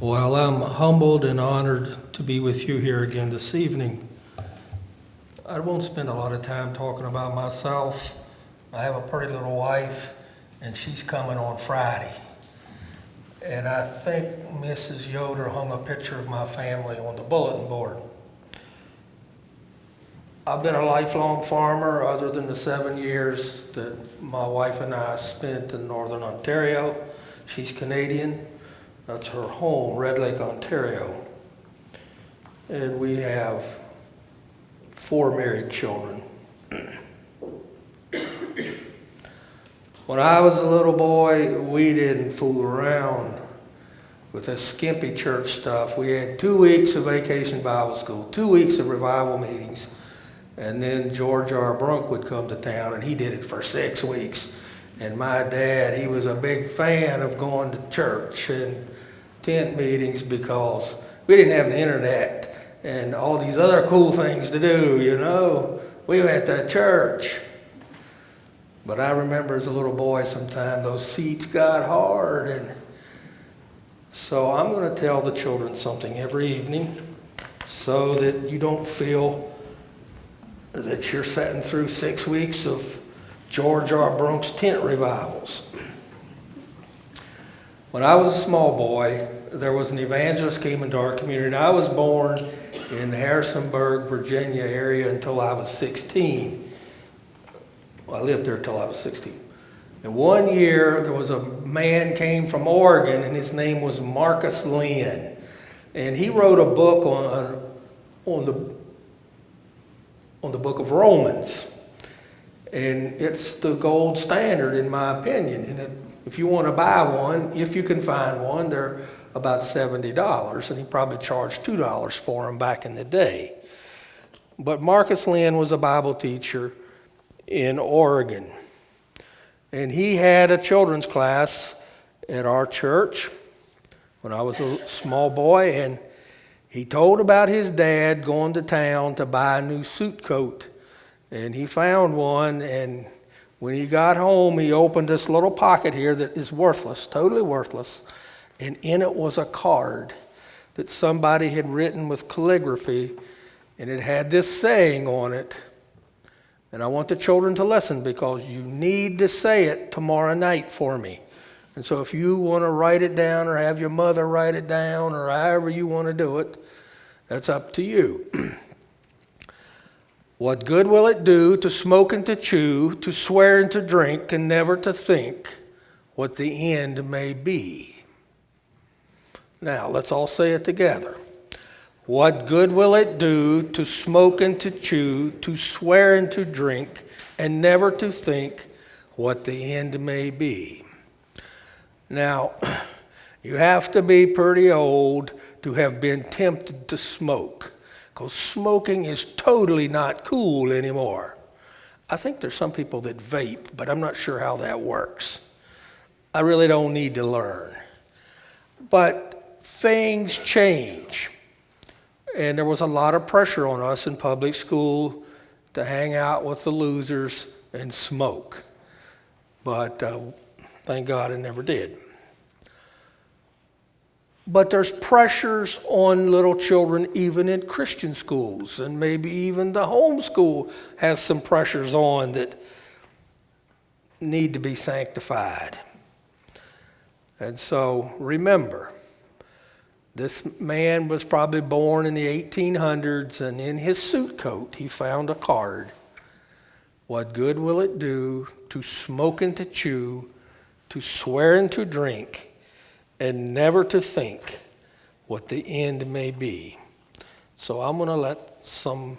Well, I'm humbled and honored to be with you here again this evening. I won't spend a lot of time talking about myself. I have a pretty little wife, and she's coming on Friday. And I think Mrs. Yoder hung a picture of my family on the bulletin board. I've been a lifelong farmer other than the 7 years that my wife and I spent in Northern Ontario. She's Canadian. That's her home, Red Lake, Ontario. And we have 4 married children. When I was a little boy, we didn't fool around with this skimpy church stuff. We had 2 weeks of vacation Bible school, 2 weeks of revival meetings, and then George R. Brunk would come to town, and he did it for 6 weeks. And my dad, he was a big fan of going to church and tent meetings because we didn't have the internet and all these other cool things to do, you know. We went to church. But I remember as a little boy sometime those seats got hard. And so I'm going to tell the children something every evening so that you don't feel that you're sitting through 6 weeks of George R. Brunk's tent revivals. When I was a small boy, there was an evangelist came into our community. I was born in the Harrisonburg, Virginia area until I was 16. Well, I lived there until I was 16. And one year, there was a man came from Oregon, and his name was Marcus Lynn. And he wrote a book on the book of Romans. And it's the gold standard, in my opinion. And if you want to buy one, if you can find one, they're about $70. And he probably charged $2 for them back in the day. But Marcus Lynn was a Bible teacher in Oregon. And he had a children's class at our church when I was a small boy. And he told about his dad going to town to buy a new suit coat. And he found one, and when he got home, he opened this little pocket here that is worthless, totally worthless. And in it was a card that somebody had written with calligraphy, and it had this saying on it. And I want the children to listen because you need to say it tomorrow night for me. And so if you want to write it down or have your mother write it down or however you want to do it, that's up to you. What good will it do to smoke and to chew, to swear and to drink, and never to think what the end may be? Now, let's all say it together. What good will it do to smoke and to chew, to swear and to drink, and never to think what the end may be? Now, you have to be pretty old to have been tempted to smoke, because smoking is totally not cool anymore. I think there's some people that vape, but I'm not sure how that works. I really don't need to learn. But things change. And there was a lot of pressure on us in public school to hang out with the losers and smoke. But thank God I never did. But there's pressures on little children even in Christian schools, and maybe even the homeschool has some pressures on that need to be sanctified. And so remember, this man was probably born in the 1800s, and in his suit coat he found a card. What good will it do to smoke and to chew, to swear and to drink, and never to think what the end may be? So I'm going to let some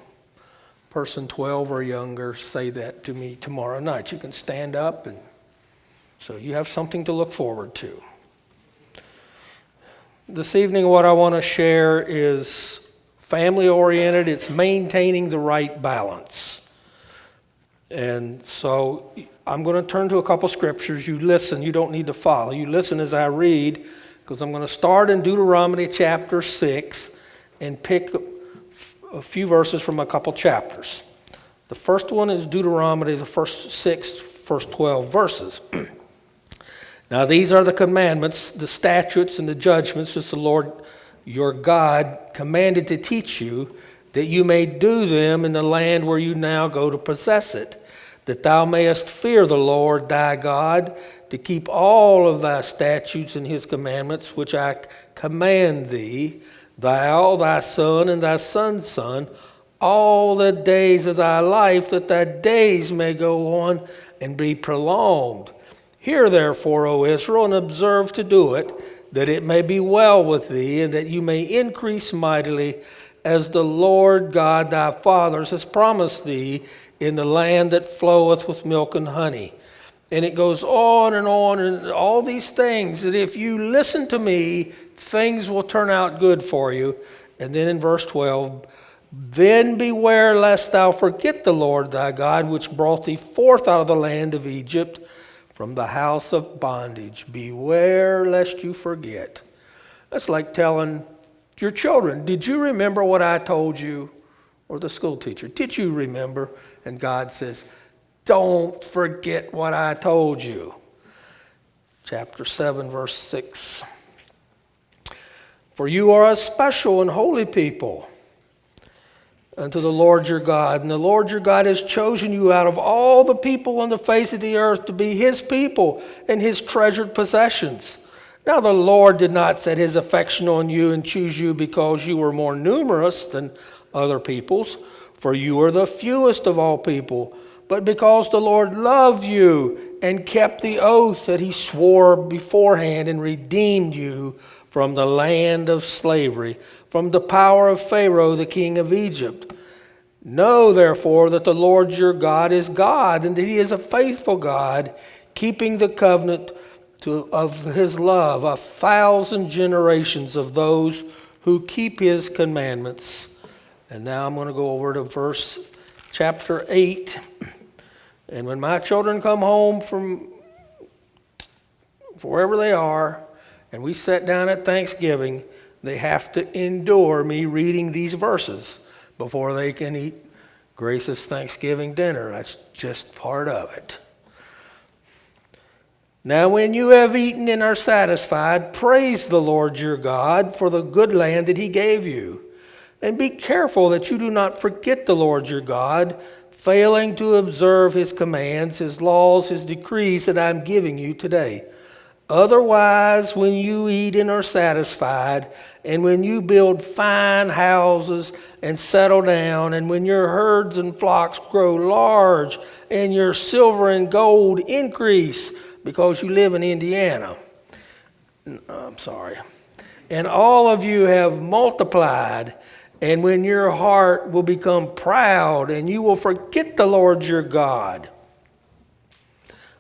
person 12 or younger say that to me tomorrow night. You can stand up, and so you have something to look forward to. This evening, what I want to share is family-oriented. It's maintaining the right balance. And so I'm going to turn to a couple scriptures. You listen. You don't need to follow. You listen as I read, because I'm going to start in Deuteronomy chapter 6 and pick a few verses from a couple chapters. The first one is Deuteronomy, the first 6, first 12 verses. Now these are the commandments, the statutes, and the judgments which the Lord your God commanded to teach you, that you may do them in the land where you now go to possess it, that thou mayest fear the Lord thy God, to keep all of thy statutes and his commandments, which I command thee, thou, thy son, and thy son's son, all the days of thy life, that thy days may go on and be prolonged. Hear therefore, O Israel, and observe to do it, that it may be well with thee, and that you may increase mightily, as the Lord God thy fathers has promised thee, in the land that floweth with milk and honey. And it goes on, and all these things, that if you listen to me, things will turn out good for you. And then in verse 12, then beware lest thou forget the Lord thy God, which brought thee forth out of the land of Egypt, from the house of bondage. Beware lest you forget. That's like telling your children, did you remember what I told you? Or the school teacher, did you remember? And God says, don't forget what I told you. Chapter 7, verse 6. For you are a special and holy people unto the Lord your God. And the Lord your God has chosen you out of all the people on the face of the earth to be his people and his treasured possessions. Now the Lord did not set his affection on you and choose you because you were more numerous than other peoples, for you are the fewest of all people, but because the Lord loved you and kept the oath that he swore beforehand and redeemed you from the land of slavery, from the power of Pharaoh, the king of Egypt. Know therefore that the Lord your God is God, and that he is a faithful God, keeping the covenant of his love 1,000 generations of those who keep his commandments. And now I'm going to go over to chapter 8. And when my children come home from wherever they are, and we sit down at Thanksgiving, they have to endure me reading these verses before they can eat Grace's Thanksgiving dinner. That's just part of it. Now when you have eaten and are satisfied, praise the Lord your God for the good land that he gave you. And be careful that you do not forget the Lord your God, failing to observe his commands, his laws, his decrees that I'm giving you today. Otherwise, when you eat and are satisfied, and when you build fine houses and settle down, and when your herds and flocks grow large, and your silver and gold increase, because you live in Indiana. I'm sorry. And all of you have multiplied, and when your heart will become proud, and you will forget the Lord your God.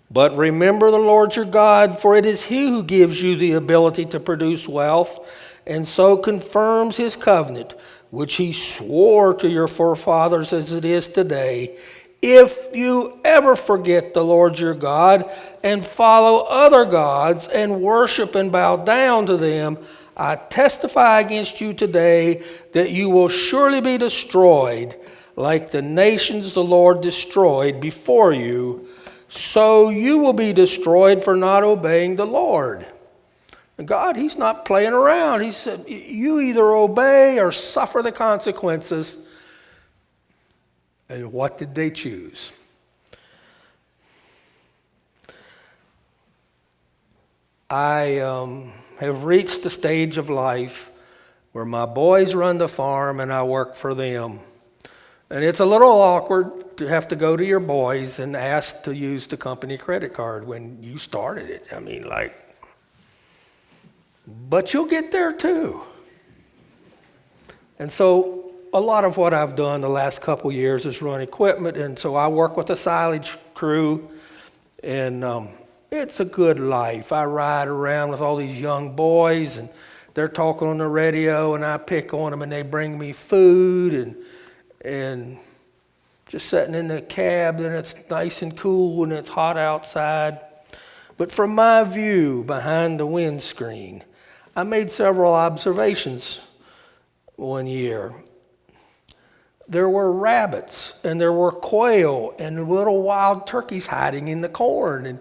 But remember the Lord your God, for it is he who gives you the ability to produce wealth, and so confirms his covenant, which he swore to your forefathers as it is today. If you ever forget the Lord your God and follow other gods and worship and bow down to them, I testify against you today that you will surely be destroyed, like the nations the Lord destroyed before you. So you will be destroyed for not obeying the Lord. And God, he's not playing around. He said, you either obey or suffer the consequences. And what did they choose? I have reached the stage of life where my boys run the farm and I work for them. And it's a little awkward to have to go to your boys and ask to use the company credit card when you started it. I mean, but you'll get there too. And so a lot of what I've done the last couple years is run equipment, and so I work with a silage crew, and it's a good life. I ride around with all these young boys, and they're talking on the radio, and I pick on them, and they bring me food, and just sitting in the cab, and it's nice and cool, and it's hot outside. But from my view behind the windscreen, I made several observations one year. There were rabbits, and there were quail, and little wild turkeys hiding in the corn. And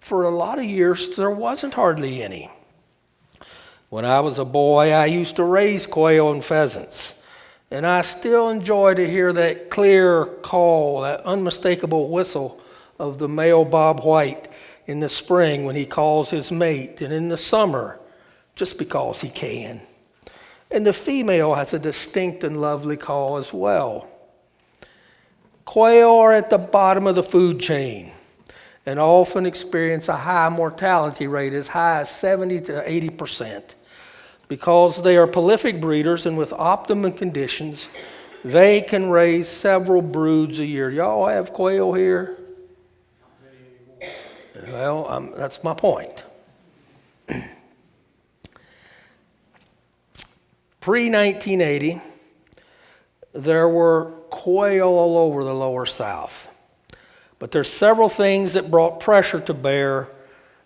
for a lot of years, there wasn't hardly any. When I was a boy, I used to raise quail and pheasants, and I still enjoy to hear that clear call, that unmistakable whistle of the male bobwhite in the spring when he calls his mate, and in the summer, just because he can. And the female has a distinct and lovely call as well. Quail are at the bottom of the food chain and often experience a high mortality rate, as high as 70 to 80%. Because they are prolific breeders and with optimum conditions, they can raise several broods a year. Y'all have quail here? Well, that's my point. Pre-1980, there were quail all over the lower South. But there's several things that brought pressure to bear,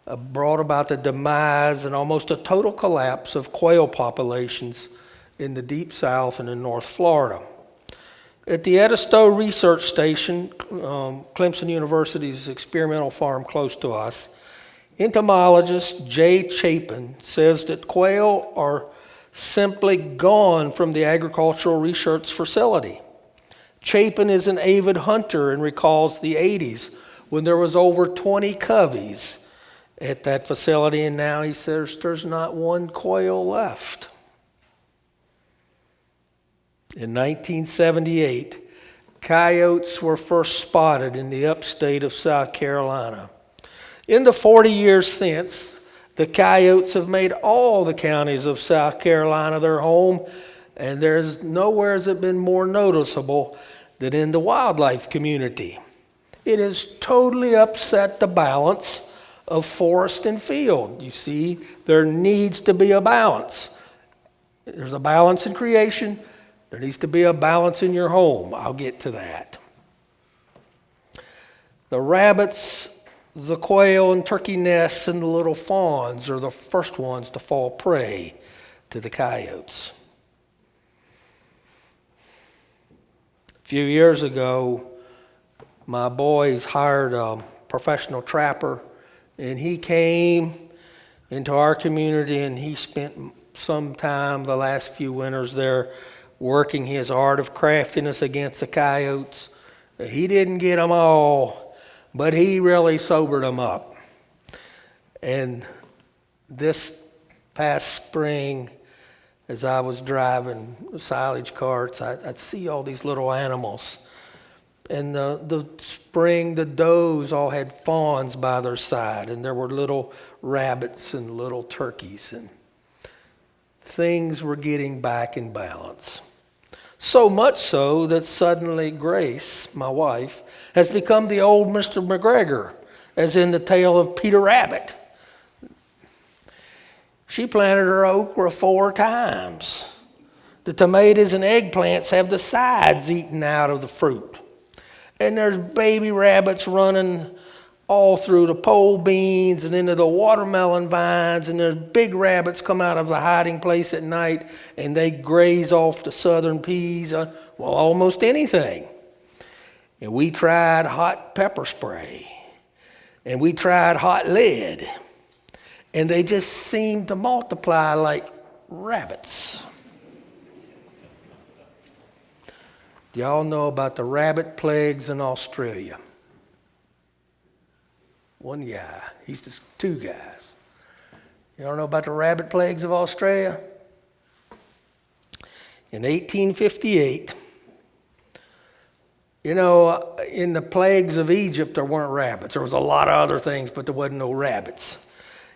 brought about the demise and almost a total collapse of quail populations in the Deep South and in North Florida. At the Edisto Research Station, Clemson University's experimental farm close to us, entomologist Jay Chapin says that quail are simply gone from the agricultural research facility. Chapin is an avid hunter and recalls the 80s when there was over 20 coveys at that facility, and now he says there's not one quail left. In 1978, coyotes were first spotted in the upstate of South Carolina. In the 40 years since, the coyotes have made all the counties of South Carolina their home, and there's nowhere has it been more noticeable than in the wildlife community. It has totally upset the balance of forest and field. You see, there needs to be a balance. There's a balance in creation. There needs to be a balance in your home. I'll get to that. The rabbits, the quail and turkey nests, and the little fawns are the first ones to fall prey to the coyotes. A few years ago, my boys hired a professional trapper, and he came into our community, and he spent some time the last few winters there working his art of craftiness against the coyotes. He didn't get them all, but he really sobered them up. And this past spring, as I was driving silage carts, I'd see all these little animals. And the spring, the does all had fawns by their side, and there were little rabbits and little turkeys, and things were getting back in balance. So much so that suddenly Grace, my wife, has become the old Mr. McGregor, as in the tale of Peter Rabbit. She planted her okra 4 times. The tomatoes and eggplants have the sides eaten out of the fruit. And there's baby rabbits running all through the pole beans and into the watermelon vines, and there's big rabbits come out of the hiding place at night, and they graze off the southern peas, almost anything. And we tried hot pepper spray, and we tried hot lead, and they just seemed to multiply like rabbits. Do y'all know about the rabbit plagues in Australia? One guy, he's just 2 guys. You don't know about the rabbit plagues of Australia? In 1858, in the plagues of Egypt, there weren't rabbits. There was a lot of other things, but there wasn't no rabbits.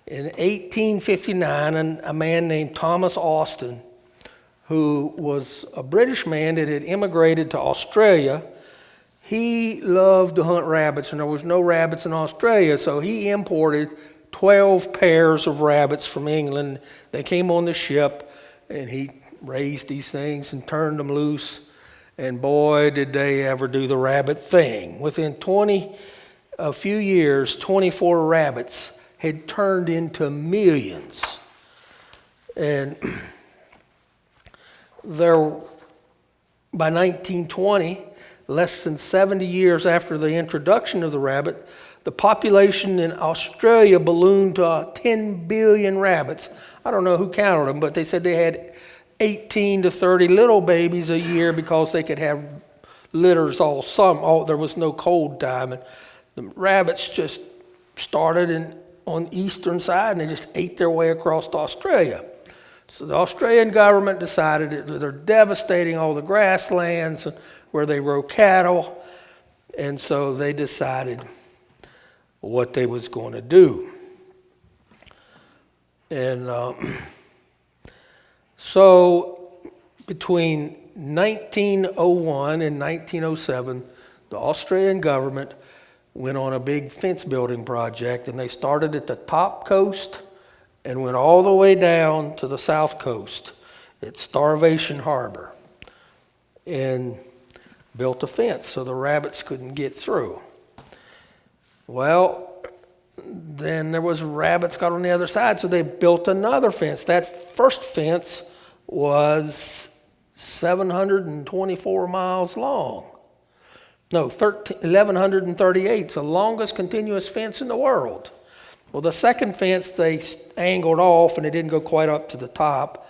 In 1859, a man named Thomas Austin, who was a British man that had immigrated to Australia, he loved to hunt rabbits, and there was no rabbits in Australia, so he imported 12 pairs of rabbits from England. They came on the ship, and he raised these things and turned them loose, and boy, did they ever do the rabbit thing. Within a few years, 24 rabbits had turned into millions. And by 1920, less than 70 years after the introduction of the rabbit, the population in Australia ballooned to 10 billion rabbits. I don't know who counted them, but they said they had 18 to 30 little babies a year because they could have litters all summer. There was no cold time. And the rabbits just started on the eastern side, and they just ate their way across to Australia. So the Australian government decided that they're devastating all the grasslands where they grow cattle, and so they decided what they was going to do. And so between 1901 and 1907, the Australian government went on a big fence building project, and they started at the top coast and went all the way down to the south coast at Starvation Harbor and built a fence so the rabbits couldn't get through. Well, then there was rabbits got on the other side, so they built another fence. That first fence was 724 miles long. No, 1,138. It's the longest continuous fence in the world. Well, the second fence they angled off, and it didn't go quite up to the top.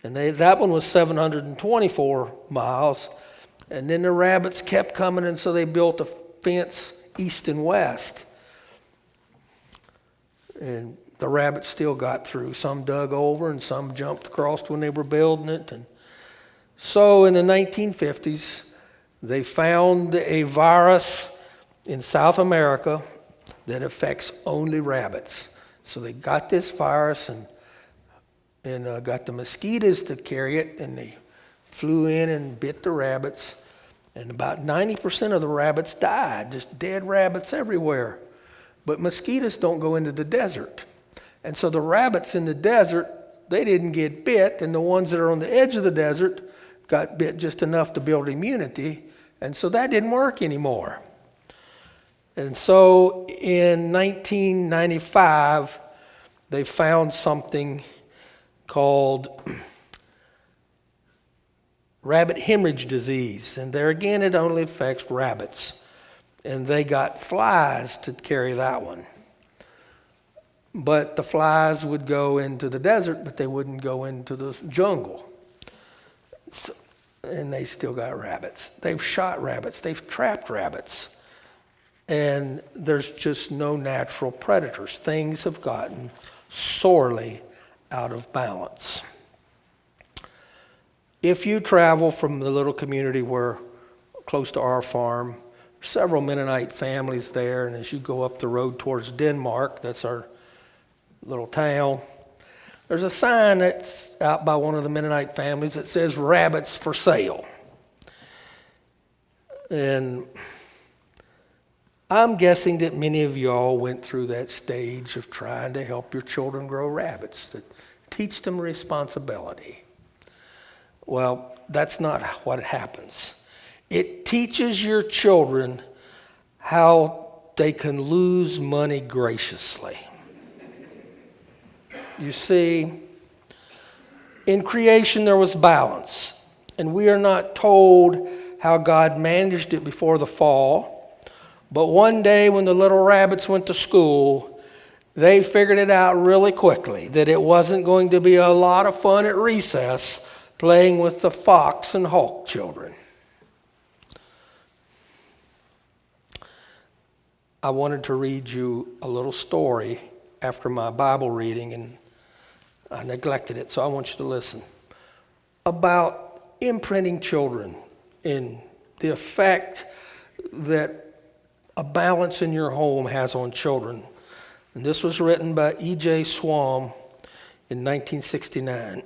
And that one was 724 miles. And then the rabbits kept coming, and so they built a fence east and west. And the rabbits still got through. Some dug over, and some jumped across when they were building it. And so in the 1950s, they found a virus in South America that affects only rabbits. So they got this virus and got the mosquitoes to carry it, and they flew in and bit the rabbits. And about 90% of the rabbits died, just dead rabbits everywhere. But mosquitoes don't go into the desert. And so the rabbits in the desert, they didn't get bit, and the ones that are on the edge of the desert got bit just enough to build immunity. And so that didn't work anymore. And so in 1995, they found something called rabbit hemorrhage disease. And there again, it only affects rabbits. And they got flies to carry that one. But the flies would go into the desert, but they wouldn't go into the jungle. And they still got rabbits. They've shot rabbits. They've trapped rabbits. And there's just no natural predators. Things have gotten sorely out of balance. If you travel from the little community close to our farm, several Mennonite families there, and as you go up the road towards Denmark, that's our little town, there's a sign that's out by one of the Mennonite families that says rabbits for sale. And I'm guessing that many of y'all went through that stage of trying to help your children grow rabbits, to teach them responsibility. Well, that's not what happens. It teaches your children how they can lose money graciously. You see, in creation there was balance, and we are not told how God managed it before the fall. But one day when the little rabbits went to school, they figured it out really quickly that it wasn't going to be a lot of fun at recess playing with the Fox and Hulk children. I wanted to read you a little story after my Bible reading, and I neglected it, so I want you to listen. About imprinting children and the effect that a balance in your home has on children. And this was written by E.J. Swam in 1969.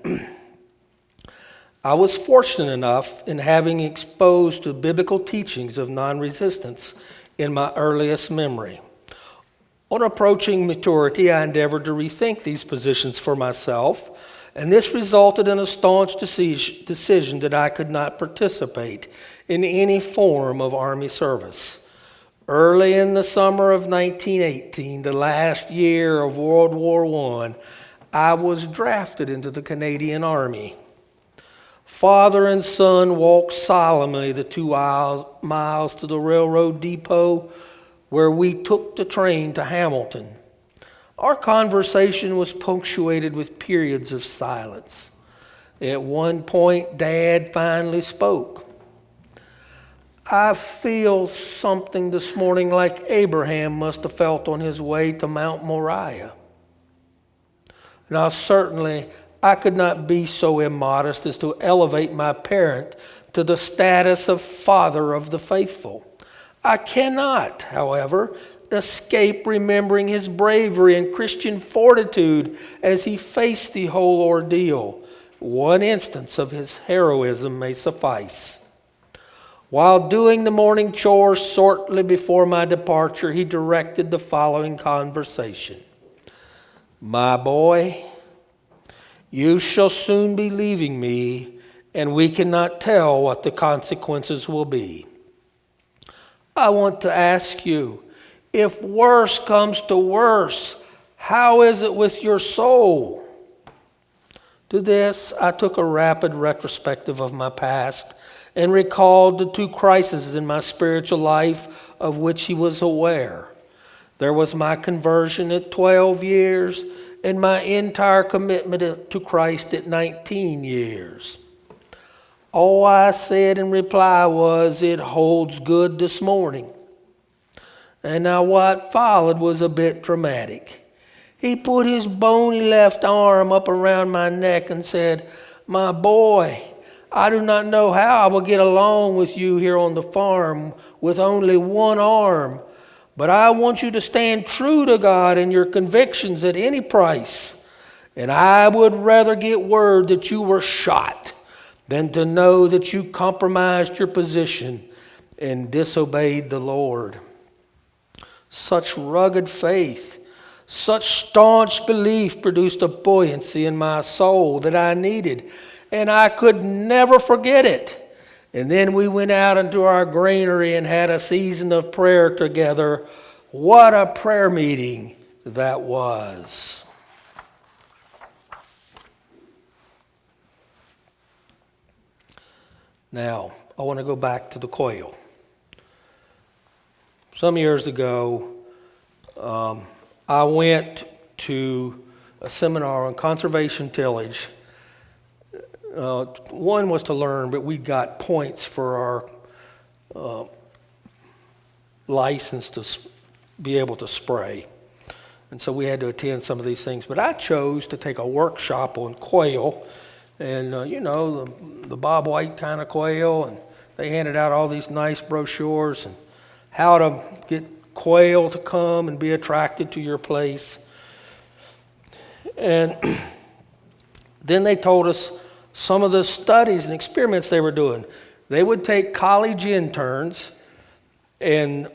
I was fortunate enough in having exposed to biblical teachings of non-resistance in my earliest memory. On approaching maturity, I endeavored to rethink these positions for myself, and this resulted in a staunch decision that I could not participate in any form of Army service. Early in the summer of 1918, the last year of World War I was drafted into the Canadian Army. Father and son walked solemnly the 2 miles to the railroad depot where we took the train to Hamilton. Our conversation was punctuated with periods of silence. At one point, Dad finally spoke. I feel something this morning like Abraham must have felt on his way to Mount Moriah. Now, certainly, I could not be so immodest as to elevate my parent to the status of father of the faithful. I cannot, however, escape remembering his bravery and Christian fortitude as he faced the whole ordeal. One instance of his heroism may suffice. While doing the morning chores shortly before my departure, he directed the following conversation. My boy, you shall soon be leaving me, and we cannot tell what the consequences will be. I want to ask you, if worse comes to worse, how is it with your soul? To this, I took a rapid retrospective of my past and recalled the two crises in my spiritual life of which he was aware. There was my conversion at 12 years and my entire commitment to Christ at 19 years. All I said in reply was, it holds good this morning. And now what followed was a bit dramatic. He put his bony left arm up around my neck and said, my boy, I do not know how I will get along with you here on the farm with only one arm. But I want you to stand true to God and your convictions at any price. And I would rather get word that you were shot than to know that you compromised your position and disobeyed the Lord. Such rugged faith, such staunch belief produced a buoyancy in my soul that I needed, and I could never forget it. And then we went out into our granary and had a season of prayer together. What a prayer meeting that was. Now, I want to go back to the quail. Some years ago, I went to a seminar on conservation tillage. One was to learn, but we got points for our license to be able to spray. And so we had to attend some of these things. But I chose to take a workshop on quail and, the Bob White kind of quail. And they handed out all these nice brochures and how to get quail to come and be attracted to your place. And then they told us some of the studies and experiments they were doing. They would take college interns and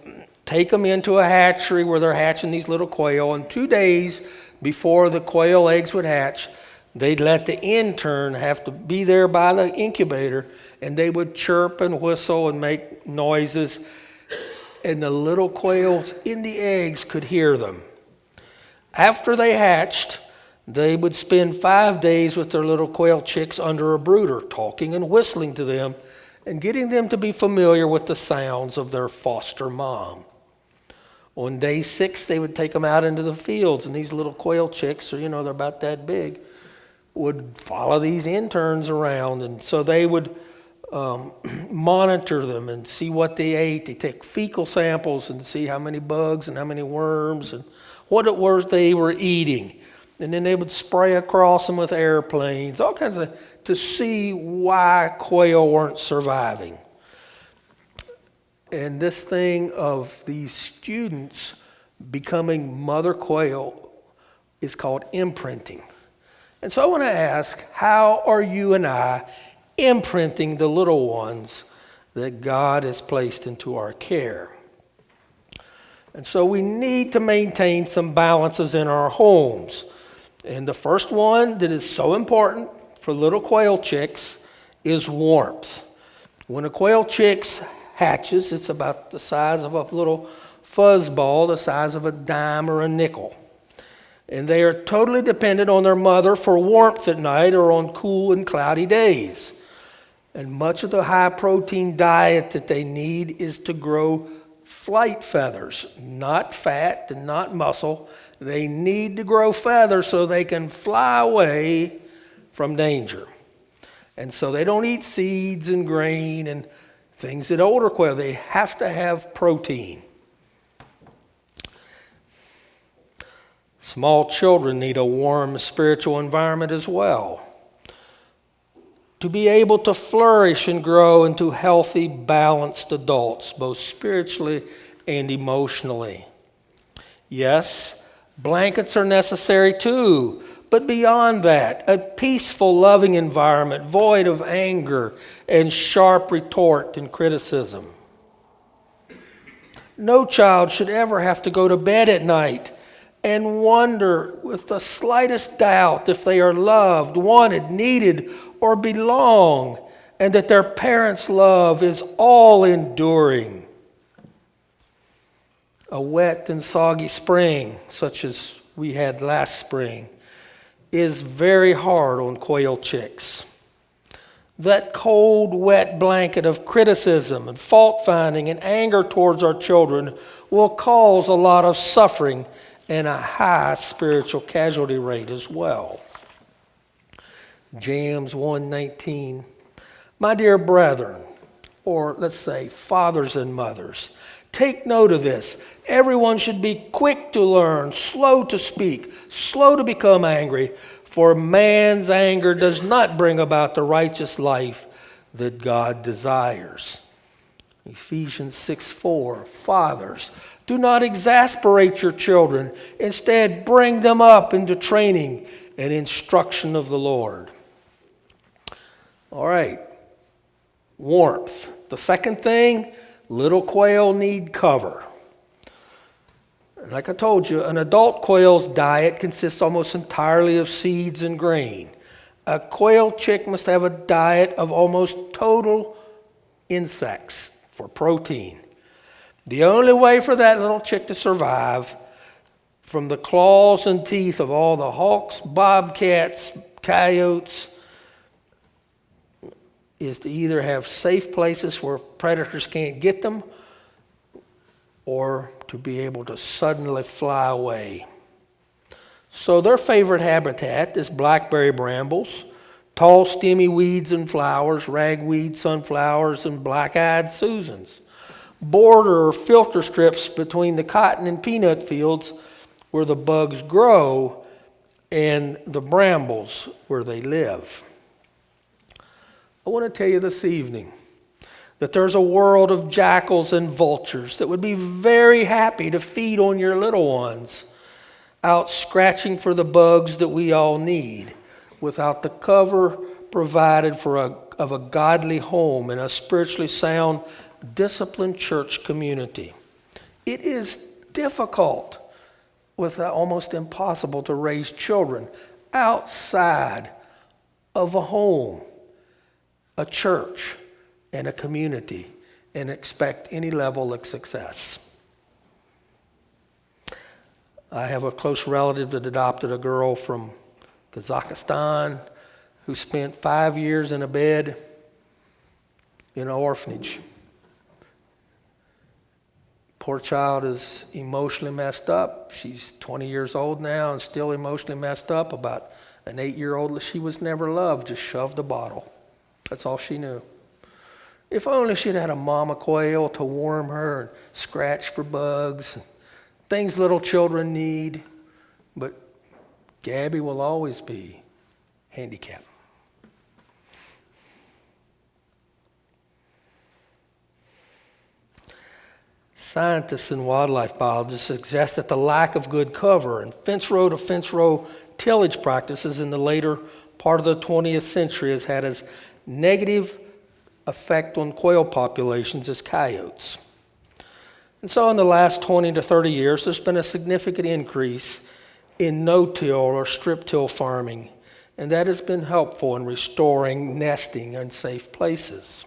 take them into a hatchery where they're hatching these little quail. And 2 days before the quail eggs would hatch, they'd let the intern have to be there by the incubator, and they would chirp and whistle and make noises. And the little quails in the eggs could hear them. After they hatched, they would spend 5 days with their little quail chicks under a brooder, talking and whistling to them and getting them to be familiar with the sounds of their foster mom. On day 6, they would take them out into the fields, and these little quail chicks, they're about that big, would follow these interns around. And so they would monitor them and see what they ate. They take fecal samples and see how many bugs and how many worms and what it was they were eating. And then they would spray across them with airplanes, all kinds of, to see why quail weren't surviving. And this thing of these students becoming mother quail is called imprinting. And so I want to ask, how are you and I imprinting the little ones that God has placed into our care? And so we need to maintain some balances in our homes. And the first one that is so important for little quail chicks is warmth. When a quail chick hatches, it's about the size of a little fuzzball, the size of a dime or a nickel. And they are totally dependent on their mother for warmth at night or on cool and cloudy days. And much of the high protein diet that they need is to grow flight feathers, not fat and not muscle. They need to grow feathers so they can fly away from danger. And so they don't eat seeds and grain and things that older quail. They have to have protein. Small children need a warm spiritual environment as well to be able to flourish and grow into healthy, balanced adults, both spiritually and emotionally. Yes, blankets are necessary too, but beyond that, a peaceful, loving environment void of anger and sharp retort and criticism. No child should ever have to go to bed at night and wonder with the slightest doubt if they are loved, wanted, needed, or belong, and that their parents' love is all enduring. A wet and soggy spring, such as we had last spring, is very hard on quail chicks. That cold, wet blanket of criticism and fault-finding and anger towards our children will cause a lot of suffering and a high spiritual casualty rate as well. James 1:19. My dear brethren, or let's say fathers and mothers, take note of this. Everyone should be quick to learn, slow to speak, slow to become angry, for man's anger does not bring about the righteous life that God desires. Ephesians 6:4. Fathers, do not exasperate your children. Instead, bring them up into training and instruction of the Lord. All right. Warmth. The second thing, little quail need cover. Like I told you, an adult quail's diet consists almost entirely of seeds and grain. A quail chick must have a diet of almost total insects for protein. The only way for that little chick to survive from the claws and teeth of all the hawks, bobcats, coyotes is to either have safe places where predators can't get them or to be able to suddenly fly away. So their favorite habitat is blackberry brambles, tall stemmy weeds and flowers, ragweed, sunflowers, and black-eyed Susans. Border or filter strips between the cotton and peanut fields where the bugs grow and the brambles where they live. I want to tell you this evening that there's a world of jackals and vultures that would be very happy to feed on your little ones, out scratching for the bugs that we all need, without the cover provided of a godly home and a spiritually sound, disciplined church community. It is difficult, almost impossible, to raise children outside of a home, a church, and a community, and expect any level of success. I have a close relative that adopted a girl from Kazakhstan who spent 5 years in a bed in an orphanage. Poor child is emotionally messed up. She's 20 years old now and still emotionally messed up about an 8-year-old. She was never loved, just shoved a bottle. That's all she knew. If only she'd had a mama quail to warm her and scratch for bugs, things little children need. But Gabby will always be handicapped. Scientists and wildlife biologists suggest that the lack of good cover and fence row to fence row tillage practices in the later part of the 20th century has had as negative effect on quail populations as coyotes. And so in the last 20 to 30 years, there's been a significant increase in no-till or strip-till farming, and that has been helpful in restoring nesting in safe places.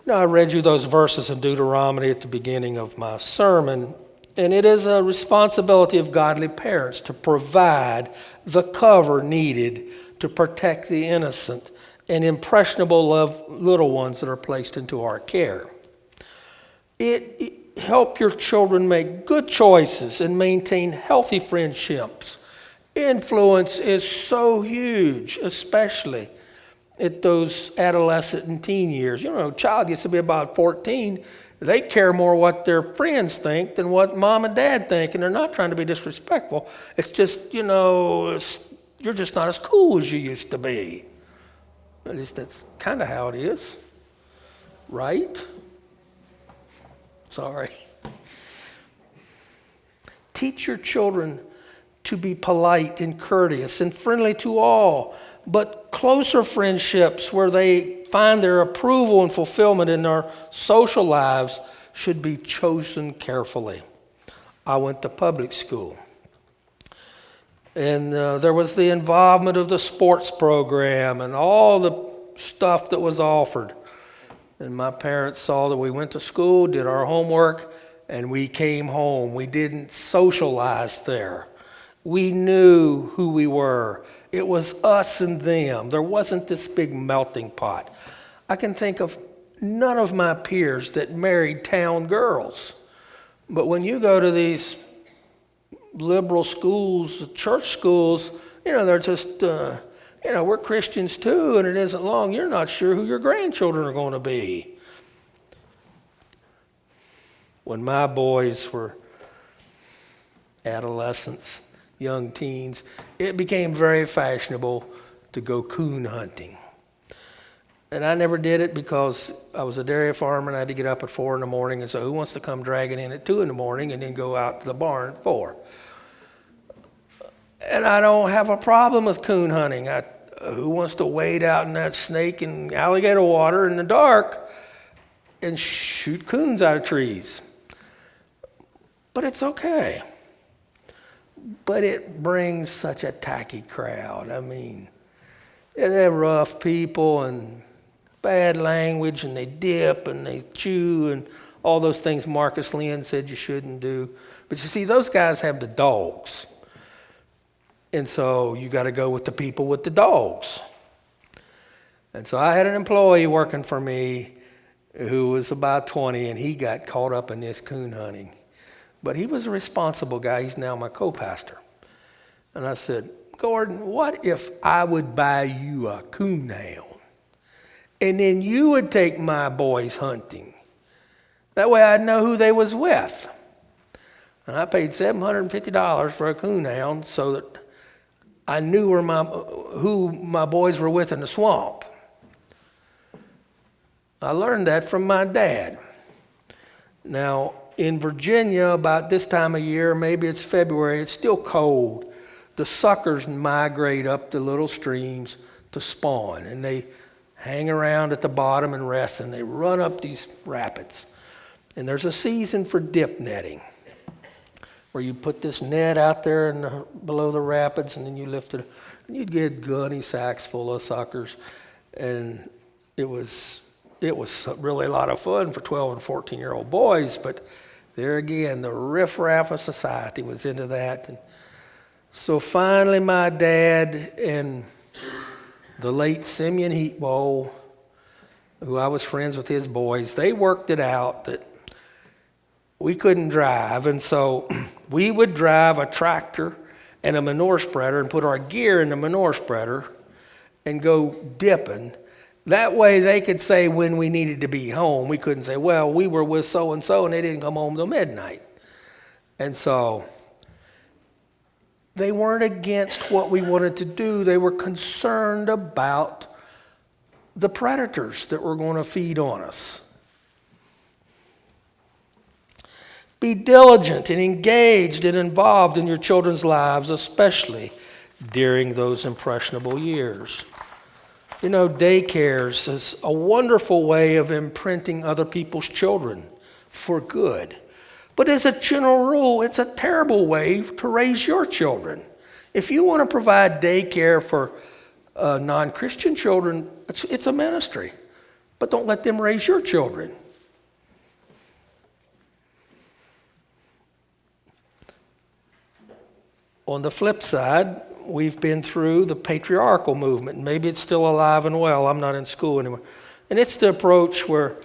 Now, I read you those verses in Deuteronomy at the beginning of my sermon, and it is a responsibility of godly parents to provide the cover needed to protect the innocent and impressionable little ones that are placed into our care. Help your children make good choices and maintain healthy friendships. Influence is so huge, especially at those adolescent and teen years. A child gets to be about 14, they care more what their friends think than what mom and dad think, and they're not trying to be disrespectful. It's just, you're just not as cool as you used to be. At least that's kind of how it is, right? Sorry. Teach your children to be polite and courteous and friendly to all, but closer friendships where they find their approval and fulfillment in their social lives should be chosen carefully. I went to public school, and there was the involvement of the sports program and all the stuff that was offered. And my parents saw that we went to school, did our homework, and we came home. We didn't socialize there. We knew who we were. It was us and them. There wasn't this big melting pot. I can think of none of my peers that married town girls. But when you go to these liberal schools, church schools, they're just, we're Christians too, and it isn't long. You're not sure who your grandchildren are going to be. When my boys were adolescents, young teens, it became very fashionable to go coon hunting. And I never did it because I was a dairy farmer and I had to get up at 4 in the morning. And so who wants to come dragging in at 2 in the morning and then go out to the barn at 4? And I don't have a problem with coon hunting. Who wants to wade out in that snake and alligator water in the dark and shoot coons out of trees? But it's okay. But it brings such a tacky crowd. I mean, they're rough people and bad language, and they dip and they chew and all those things Marcus Lynn said you shouldn't do. But you see, those guys have the dogs. And so you got to go with the people with the dogs. And so I had an employee working for me who was about 20, and he got caught up in this coon hunting. But he was a responsible guy. He's now my co-pastor. And I said, Gordon, what if I would buy you a coon hound? And then you would take my boys hunting. That way I'd know who they was with. And I paid $750 for a coon hound so that I knew who my boys were with in the swamp. I learned that from my dad. Now, in Virginia, about this time of year, maybe it's February, it's still cold. The suckers migrate up the little streams to spawn, and they hang around at the bottom and rest, and they run up these rapids. And there's a season for dip netting, where you put this net out there below the rapids, and then you lift it, and you'd get gunny sacks full of suckers. And it was really a lot of fun for 12 and 14-year-old boys, but there again, the riffraff of society was into that. And so finally my dad and the late Simeon Heatwole, who I was friends with his boys, they worked it out that we couldn't drive. And so we would drive a tractor and a manure spreader and put our gear in the manure spreader and go dipping. That way they could say when we needed to be home. We couldn't say, well, we were with so-and-so and they didn't come home till midnight. And so they weren't against what we wanted to do. They were concerned about the predators that were going to feed on us. Be diligent and engaged and involved in your children's lives, especially during those impressionable years. Daycares is a wonderful way of imprinting other people's children for good. But as a general rule, it's a terrible way to raise your children. If you want to provide daycare for non-Christian children, it's a ministry. But don't let them raise your children. On the flip side, we've been through the patriarchal movement. Maybe it's still alive and well. I'm not in school anymore. And it's the approach where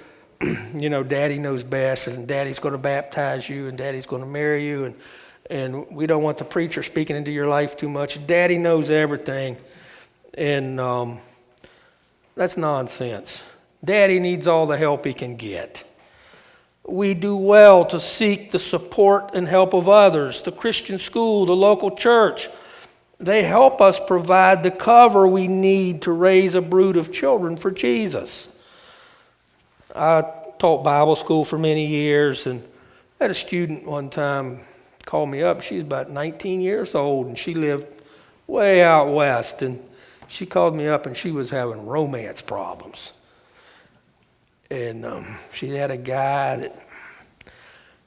Daddy knows best, and Daddy's going to baptize you, and Daddy's going to marry you, and we don't want the preacher speaking into your life too much. Daddy knows everything, and that's nonsense. Daddy needs all the help he can get. We do well to seek the support and help of others, the Christian school, the local church. They help us provide the cover we need to raise a brood of children for Jesus. I taught Bible school for many years, and I had a student one time call me up. She was about 19 years old, and she lived way out west, and she called me up, and she was having romance problems. And she had a guy that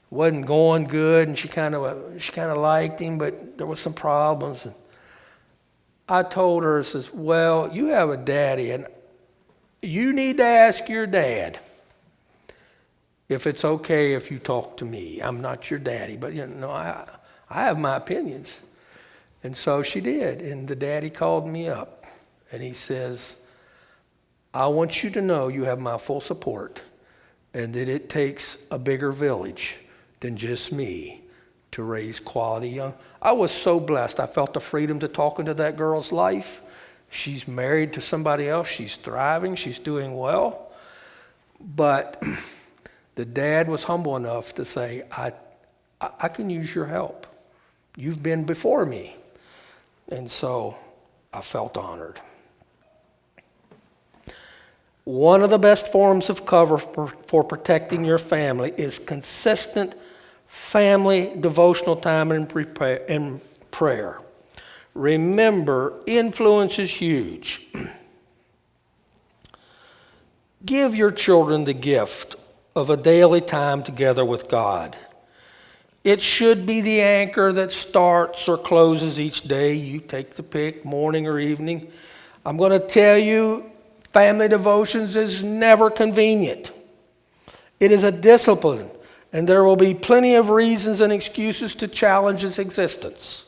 wasn't going good, and she kind of liked him, but there was some problems. And I told her, I says, well, you have a daddy, and you need to ask your dad if it's okay if you talk to me. I'm not your daddy, but I have my opinions. And so she did, and the daddy called me up, and he says, I want you to know you have my full support, and that it takes a bigger village than just me to raise quality young. I was so blessed. I felt the freedom to talk into that girl's life. She's married to somebody else. She's thriving. She's doing well. But the dad was humble enough to say, I can use your help. You've been before me. And so I felt honored. One of the best forms of cover for protecting your family is consistent family devotional time and prayer. Remember, influence is huge. Give your children the gift of a daily time together with God. It should be the anchor that starts or closes each day. You take the pick, morning or evening. I'm going to tell you, family devotions is never convenient. It is a discipline, and there will be plenty of reasons and excuses to challenge its existence.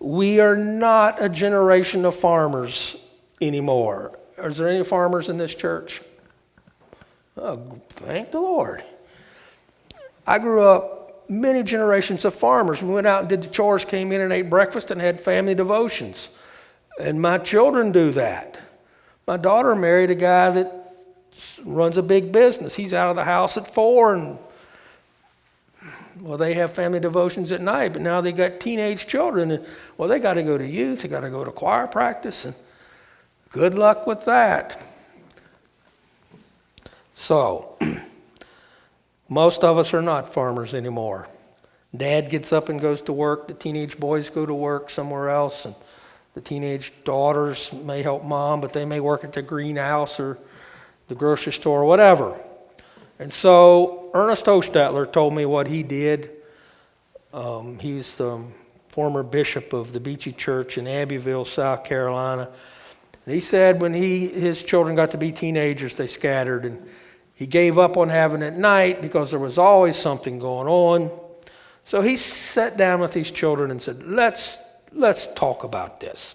We are not a generation of farmers anymore. Is there any farmers in this church? Oh, thank the Lord. I grew up many generations of farmers. We went out and did the chores, came in and ate breakfast and had family devotions. And my children do that. My daughter married a guy that runs a big business. He's out of the house at 4, and they have family devotions at night, but now they got teenage children, and they got to go to youth, they got to go to choir practice, and good luck with that. So, most of us are not farmers anymore. Dad gets up and goes to work, the teenage boys go to work somewhere else, and the teenage daughters may help mom, but they may work at the greenhouse or the grocery store or whatever. And so Ernest Hostetler told me what he did. He's the former bishop of the Beachy Church in Abbeville, South Carolina. And he said when his children got to be teenagers, they scattered, and he gave up on having it at night because there was always something going on. So he sat down with these children and said, let's talk about this.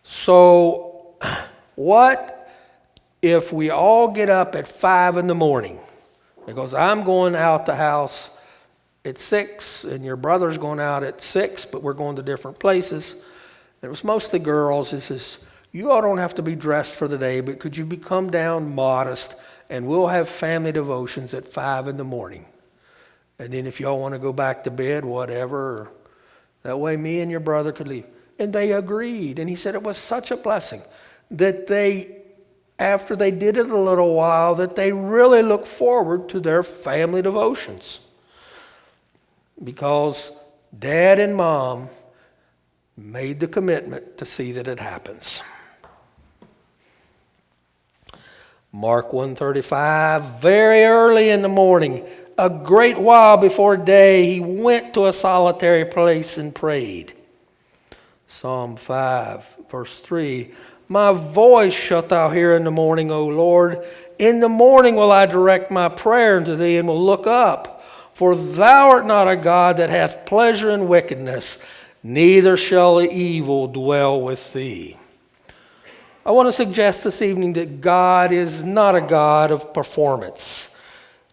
So what if we all get up at 5 in the morning? Because I'm going out the house at 6, and your brother's going out at 6, but we're going to different places. It was mostly girls. He says, you all don't have to be dressed for the day, but could you come down modest, and we'll have family devotions at 5 in the morning. And then if y'all want to go back to bed, whatever, that way me and your brother could leave. And they agreed. And he said it was such a blessing that after they did it a little while, that they really looked forward to their family devotions. Because Dad and Mom made the commitment to see that it happens. Mark 1:35, very early in the morning, a great while before day, he went to a solitary place and prayed. Psalm 5, verse 3, my voice shalt thou hear in the morning, O Lord. In the morning will I direct my prayer unto thee, and will look up. For thou art not a God that hath pleasure in wickedness, neither shall evil dwell with thee. I want to suggest this evening that God is not a God of performance.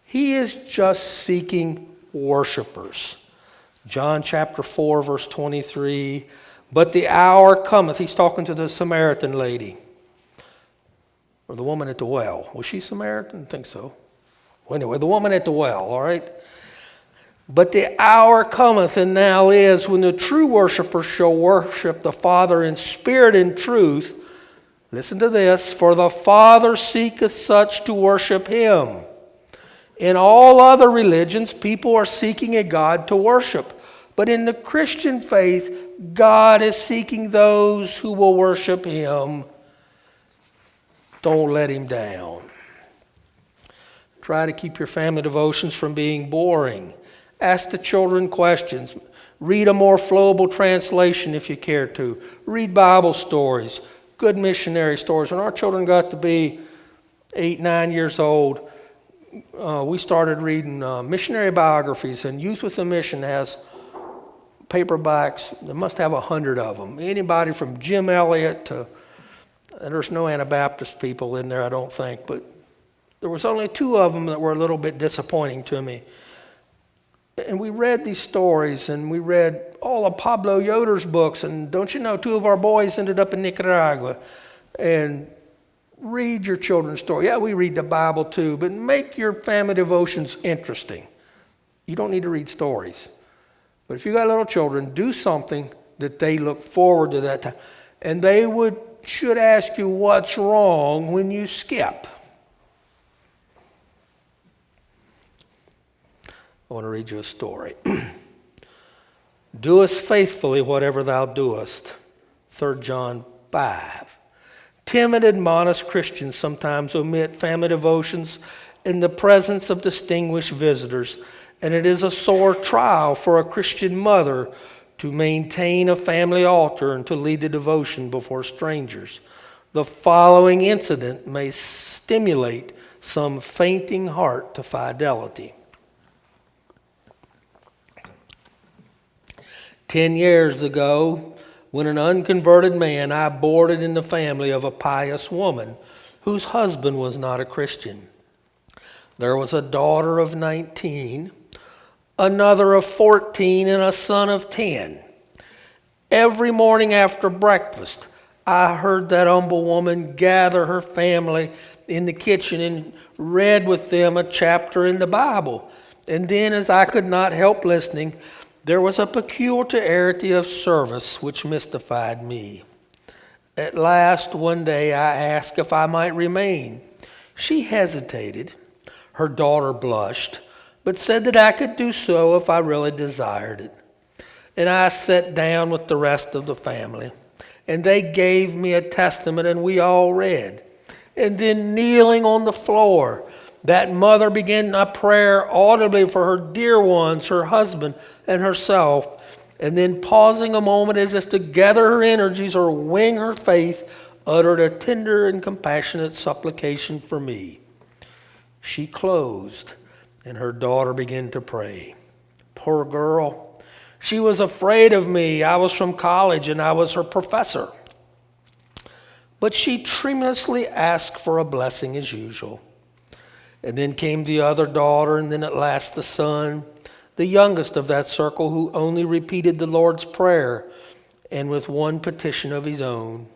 He is just seeking worshipers. John chapter 4, verse 23, but the hour cometh. He's talking to the Samaritan lady, or the woman at the well. Was she Samaritan? I think so. Well, anyway, the woman at the well, all right? But the hour cometh, and now is, when the true worshipers shall worship the Father in spirit and truth. Listen to this. For the Father seeketh such to worship him. In all other religions, people are seeking a God to worship. But in the Christian faith, God is seeking those who will worship him. Don't let him down. Try to keep your family devotions from being boring. Ask the children questions. Read a more flowable translation if you care to. Read Bible stories, good missionary stories. When our children got to be 8, 9 years old, we started reading missionary biographies, and Youth with a Mission has paperbacks. They must have 100 of them. Anybody from Jim Elliot to, and there's no Anabaptist people in there, I don't think, but there was only 2 of them that were a little bit disappointing to me. And we read these stories, and we read all of Pablo Yoder's books, and don't you know, 2 of our boys ended up in Nicaragua. And read your children's story. Yeah, we read the Bible too, but make your family devotions interesting. You don't need to read stories. But if you got little children, do something that they look forward to that time. And they should ask you what's wrong when you skip. I want to read you a story. Doest faithfully whatever thou doest. 3 John 5. Timid, admonished Christians sometimes omit family devotions in the presence of distinguished visitors, and it is a sore trial for a Christian mother to maintain a family altar and to lead the devotion before strangers. The following incident may stimulate some fainting heart to fidelity. 10 years ago, when an unconverted man, I boarded in the family of a pious woman whose husband was not a Christian. There was a daughter of 19, another of 14, and a son of 10. Every morning after breakfast, I heard that humble woman gather her family in the kitchen and read with them a chapter in the Bible. And then, as I could not help listening, there was a peculiarity of service which mystified me. At last, one day, I asked if I might remain. She hesitated. Her daughter blushed, but said that I could do so if I really desired it. And I sat down with the rest of the family, and they gave me a testament, and we all read. And then, kneeling on the floor, that mother began a prayer audibly for her dear ones, her husband, and herself, and then pausing a moment as if to gather her energies or wing her faith, uttered a tender and compassionate supplication for me. She closed, and her daughter began to pray. Poor girl. She was afraid of me. I was from college, and I was her professor. But she tremulously asked for a blessing as usual. And then came the other daughter, and then at last the son, the youngest of that circle, who only repeated the Lord's Prayer, and with one petition of his own.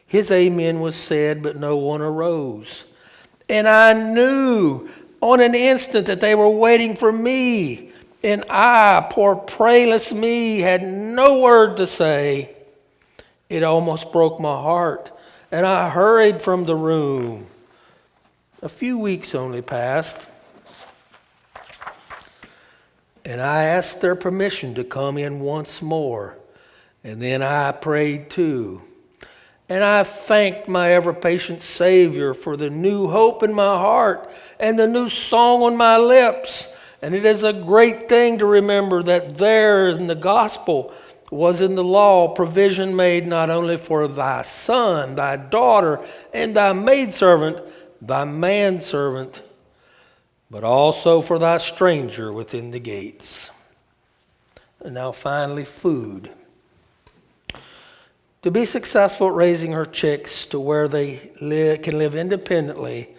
His amen was said, but no one arose. And I knew on an instant that they were waiting for me. And I, poor prayless me, had no word to say. It almost broke my heart, and I hurried from the room. A few weeks only passed, and I asked their permission to come in once more. And then I prayed too. And I thanked my ever-patient Savior for the new hope in my heart and the new song on my lips. And it is a great thing to remember that there in the gospel was in the law provision made not only for thy son, thy daughter, and thy maidservant, thy manservant, but also for thy stranger within the gates. And now finally, food. To be successful at raising her chicks to where they can live independently,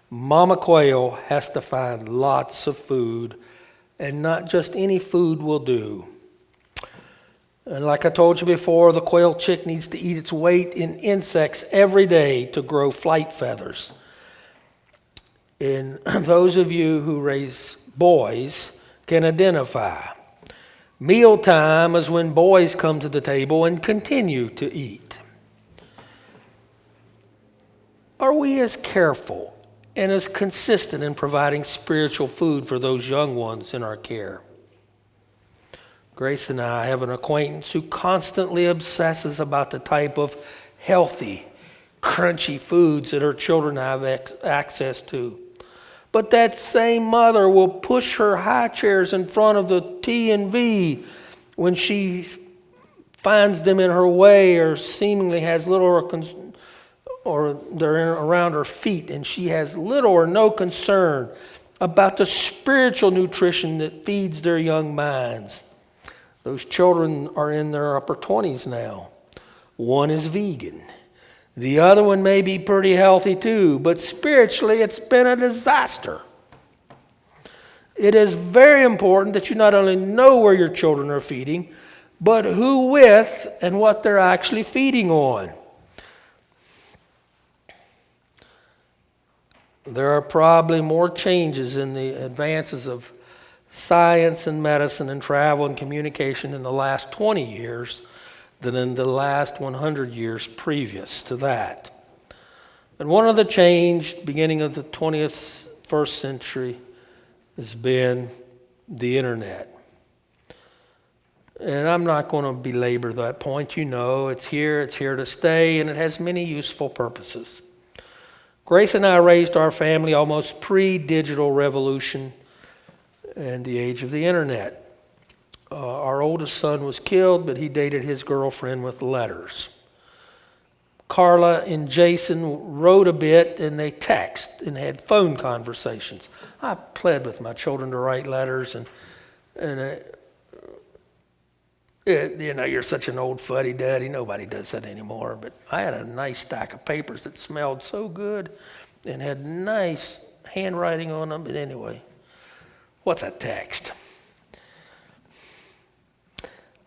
Mama Quail has to find lots of food, and not just any food will do. And like I told you before, the quail chick needs to eat its weight in insects every day to grow flight feathers. And those of you who raise boys can identify. Mealtime is when boys come to the table and continue to eat. Are we as careful and as consistent in providing spiritual food for those young ones in our care? Grace and I have an acquaintance who constantly obsesses about the type of healthy, crunchy foods that her children have access to. But that same mother will push her high chairs in front of the T&V when she finds them in her way or seemingly has little or they're around her feet, and she has little or no concern about the spiritual nutrition that feeds their young minds. Those children are in their upper 20s now. One is vegan. The other one may be pretty healthy too, but spiritually it's been a disaster. It is very important that you not only know where your children are feeding, but who with and what they're actually feeding on. There are probably more changes in the advances of science and medicine and travel and communication in the last 20 years than in the last 100 years previous to that. And one of the change beginning of the 21st century has been the internet. And I'm not going to belabor that point. You know, it's here to stay, and it has many useful purposes. Grace and I raised our family almost pre-digital revolution and the age of the internet. Our oldest son was killed, but he dated his girlfriend with letters. Carla and Jason wrote a bit, and they text and had phone conversations. I pled with my children to write letters, and you're such an old fuddy-duddy. Nobody does that anymore. But I had a nice stack of papers that smelled so good and had nice handwriting on them. But anyway, what's a text?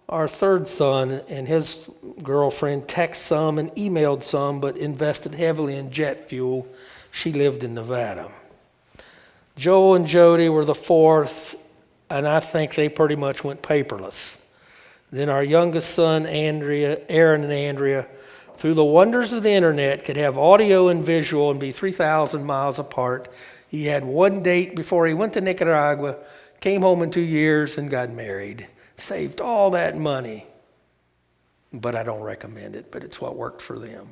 Our third son and his girlfriend texted some and emailed some, but invested heavily in jet fuel. She lived in Nevada. Joel and Jody were the fourth, and I think they pretty much went paperless. Then our youngest son, Aaron and Andrea, through the wonders of the internet, could have audio and visual and be 3,000 miles apart. He had one date before he went to Nicaragua, came home in 2 years, and got married. Saved all that money. But I don't recommend it, but it's what worked for them.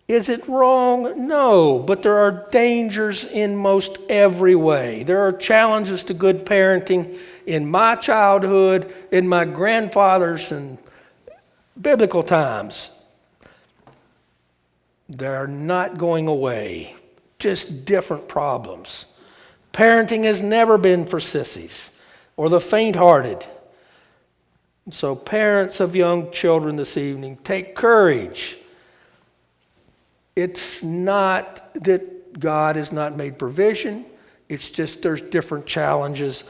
Is it wrong? No, but there are dangers in most every way. There are challenges to good parenting in my childhood, in my grandfather's and biblical times. They're not going away, just different problems. Parenting has never been for sissies or the faint-hearted. So parents of young children this evening, take courage. It's not that God has not made provision. It's just there's different challenges,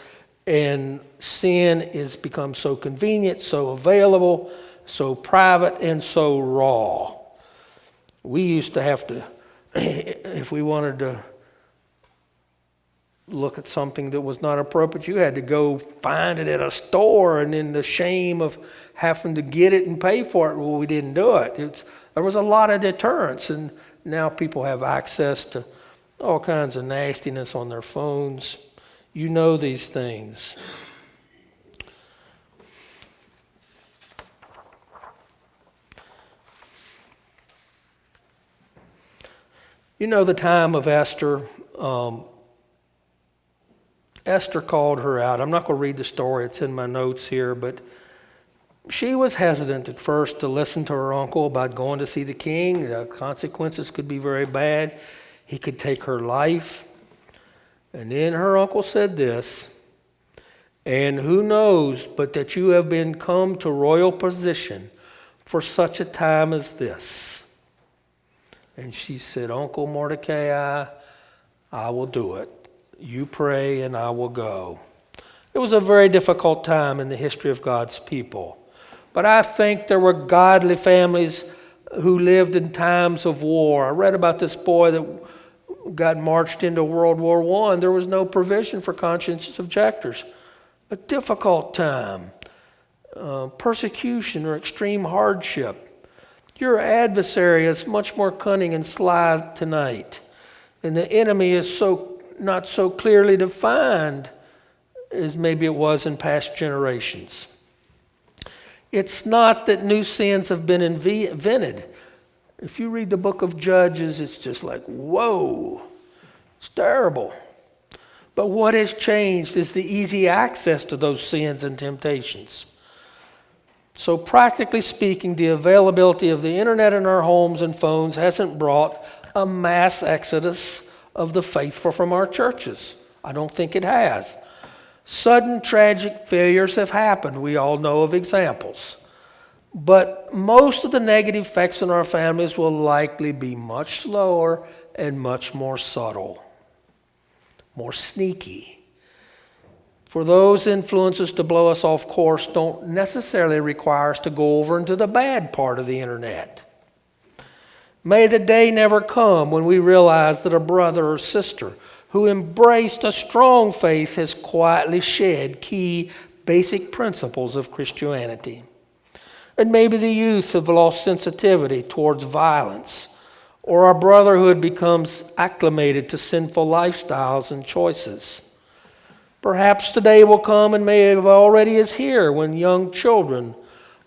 and sin has become so convenient, so available, so private, and so raw. We used to have to, if we wanted to look at something that was not appropriate, you had to go find it at a store, and then the shame of having to get it and pay for it. Well, we didn't do it. There was a lot of deterrence, and now people have access to all kinds of nastiness on their phones. You know these things. You know the time of Esther. Esther called her out. I'm not going to read the story. It's in my notes here, but she was hesitant at first to listen to her uncle about going to see the king. The consequences could be very bad. He could take her life. And then her uncle said this, And who knows but that you have been come to royal position for such a time as this? And she said, Uncle Mordecai, I will do it. You pray and I will go. It was a very difficult time in the history of God's people. But I think there were godly families who lived in times of war. I read about this boy that got marched into World War I. There was no provision for conscientious objectors. A difficult time. Persecution or extreme hardship. Your adversary is much more cunning and sly tonight. And the enemy is not so clearly defined as maybe it was in past generations. It's not that new sins have been invented. If you read the book of Judges, it's just like, whoa, it's terrible. But what has changed is the easy access to those sins and temptations. So practically speaking, the availability of the internet in our homes and phones hasn't brought a mass exodus of the faithful from our churches. I don't think it has. Sudden tragic failures have happened. We all know of examples. But most of the negative effects in our families will likely be much slower and much more subtle, more sneaky. For those influences to blow us off course don't necessarily require us to go over into the bad part of the internet. May the day never come when we realize that a brother or sister who embraced a strong faith has quietly shed key basic principles of Christianity. And maybe the youth have lost sensitivity towards violence, or our brotherhood becomes acclimated to sinful lifestyles and choices. Perhaps today will come, and maybe already is here, when young children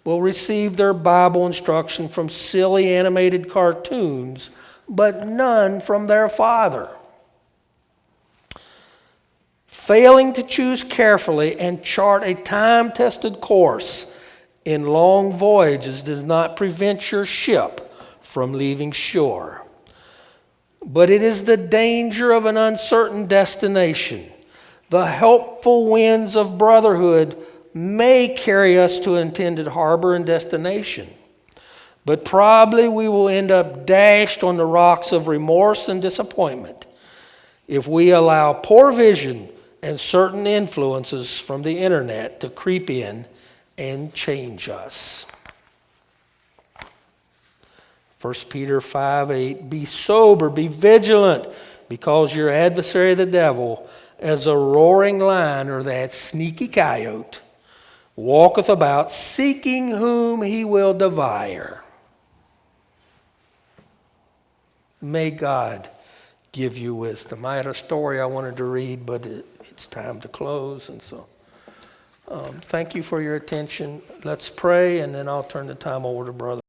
will receive their Bible instruction from silly animated cartoons, but none from their father. Failing to choose carefully and chart a time-tested course in long voyages does not prevent your ship from leaving shore. But it is the danger of an uncertain destination. The helpful winds of brotherhood may carry us to an intended harbor and destination, but probably we will end up dashed on the rocks of remorse and disappointment if we allow poor vision and certain influences from the internet to creep in and change us. 1 Peter 5:8, be sober, be vigilant, because your adversary the devil, as a roaring lion, or that sneaky coyote, walketh about seeking whom he will devour. May God give you wisdom. I had a story I wanted to read, but it's time to close, and so thank you for your attention. Let's pray, and then I'll turn the time over to Brother.